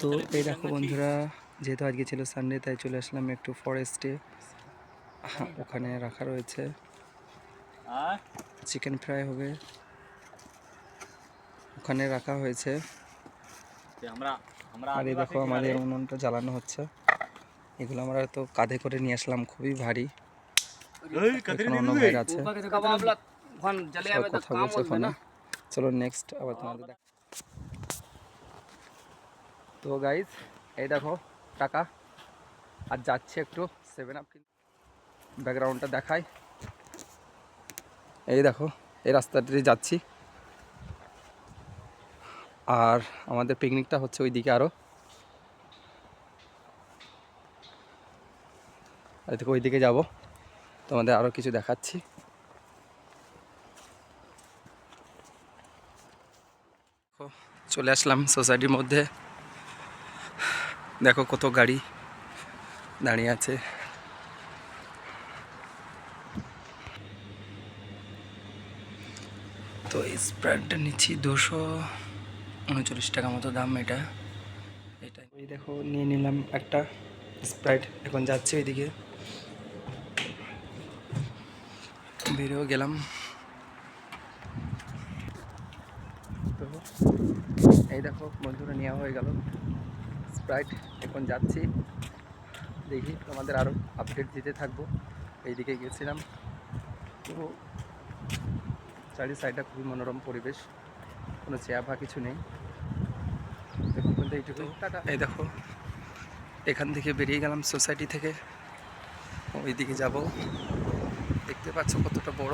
তো এই দেখো বন্ধুরা, যেহেতু আজকে ছিল সানডে তাই চলে আসলাম একটু ফরেস্টে। ওখানে রাখা রয়েছে চিকেন ফ্রাই হবে, ওখানে রাখা হয়েছে। আর এই দেখো আমাদের উনুনটা জ্বালানো হচ্ছে। এগুলো আমরা তো কাঁধে করে নিয়ে আসলাম, খুবই ভারী। এখানে অন্য ভাইরা আছে, সব কথা বলছে ফোনে। চলো নেক্সট আবার তোমাদের দেখ। তো গাইজ এই দেখো টাকা আর যাচ্ছে একটু 7 আপ, ব্যাকগ্রাউন্ডটা দেখায়। এই দেখো এই রাস্তাটি যাচ্ছি, আর আমাদের পিকনিকটা হচ্ছে ওই দিকে আরও। আর থেকে ওই দিকে যাবো, তোমাদের আরও কিছু দেখাচ্ছি। চলে আসলাম সোসাইটির মধ্যে, দেখো কত গাড়ি দাঁড়িয়ে আছে। তো এই স্প্রাইটটা নিচ্ছি 239 টাকা মতো দাম। এটা ওই দেখো নিয়ে নিলাম একটা স্প্রাইট, এখন যাচ্ছে ওইদিকে, বেরিয়েও গেলাম। তো এই দেখো বন্ধুরা নেওয়া হয়ে গেল স্প্রাইট, এখন যাচ্ছি। দেখি তোমাদের আরও আপডেট দিতে থাকবো। এইদিকে গেছিলাম, তো চারি সাইডটা খুবই মনোরম পরিবেশ, কোনো চেয়ার বা কিছু নেই। দেখুন বলতে এইটুকু। এই দেখো এখান থেকে বেরিয়ে গেলাম সোসাইটি থেকে, ওইদিকে যাব। দেখতে পাচ্ছ কতটা বড়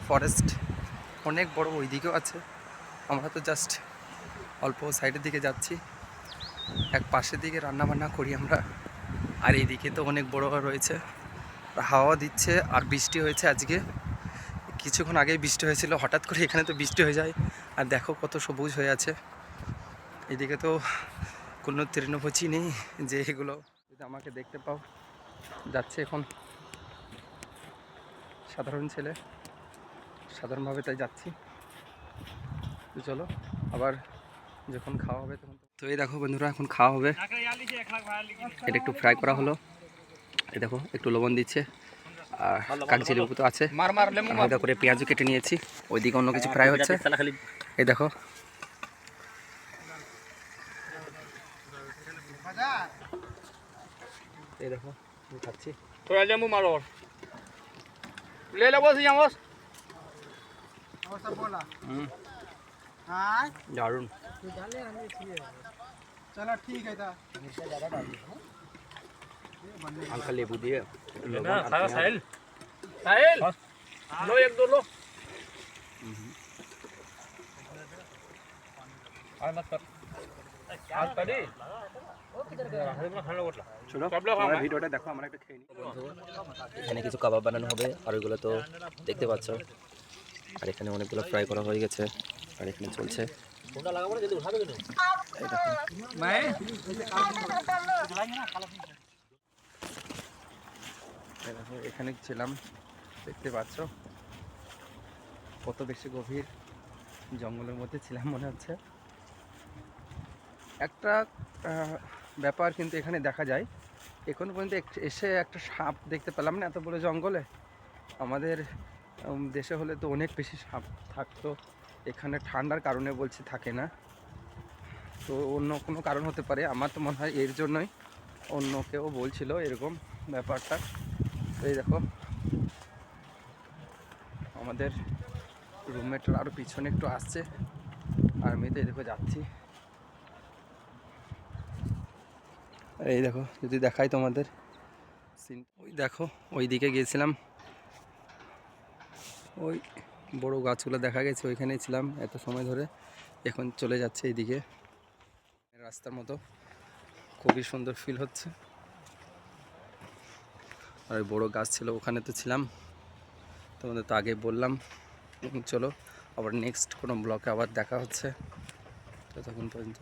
ফরেস্ট, অনেক বড়, ওই দিকেও আছে। আমরা তো জাস্ট অল্প সাইডের দিকে যাচ্ছি, এক পাশের দিকে রান্না বান্না করি আমরা। আর এইদিকে তো অনেক বড় রয়েছে, হাওয়া দিচ্ছে আর বৃষ্টি হয়েছে আজকে। কিছুক্ষণ আগেই বৃষ্টি হয়েছিল, হঠাৎ করে এখানে তো বৃষ্টি হয়ে যায়। আর দেখো কত সবুজ হয়ে আছে। এদিকে তো কোনো তৃণভোজী নেই যে এগুলো যদি আমাকে দেখতে পাও। যাচ্ছে এখন সাধারণ ছেলে, সাধারণভাবে তাই যাচ্ছি। তো চলো আবার যখন খাওয়া হবে তখন। তো এই দেখো বন্ধুরা এখন খাওয়া হবে, এটা একটু ফ্রাই করা হলো। এই দেখো একটু লবণ দিচ্ছে, আর কাগজি লেবু তো আছে, হালকা করে পেঁয়াজও কেটে নিয়েছি। ওইদিকে অন্য কিছু ফ্রাই হচ্ছে। এই দেখো এই দেখো খাচ্ছি। দারুন। चलो ठीक है था হালকা লেবু দিয়ে लो एक दो लो ভিডিওটা দেখো, আমরা একটু খেয়ে নিই। এখানে কিছু কাবাব বানানো হবে, আর ওইগুলো তো দেখতে পাচ্ছ। আর এখানে অনেকগুলো ফ্রাই করা হয়ে গেছে, আর এখানে চলছে। এখানে ছিলাম, দেখতে পাচ্ছ কত বেশি গভীর জঙ্গলের মধ্যে ছিলাম মনে হচ্ছে। একটা ব্যাপার কিন্তু এখানে দেখা যায়, এখন পর্যন্ত এসে একটা সাপ দেখতে পেলাম না এত বড় জঙ্গলে। আমাদের দেশে হলে তো অনেক বেশি সাপ থাকতো, এখানে ঠান্ডার কারণে বলছি থাকে না। তো অন্য কোনো কারণ হতে পারে, আমার তো মনে হয় এর জন্যই। অন্য কেউ বলছিল এরকম ব্যাপারটা। তো এই দেখো আমাদের রুমমেটরা আরও পিছনে একটু আসছে, আর আমি তো এই দেখো যাচ্ছি। এই দেখো যদি দেখাই তোমাদের সিন, ওই দেখো ওই দিকে গিয়েছিলাম, ওই বড় গাছগুলো দেখা গেছে, ওইখানেই ছিলাম এত সময় ধরে। এখন চলে যাচ্ছে এইদিকে রাস্তার মতো, খুবই সুন্দর ফিল হচ্ছে। আর ওই বড়ো গাছ ছিল ওখানে তো ছিলাম, তোমাদের তো আগে বললাম। চলো আবার নেক্সট কোনো ব্লকে আবার দেখা হচ্ছে, ততক্ষণ পর্যন্ত।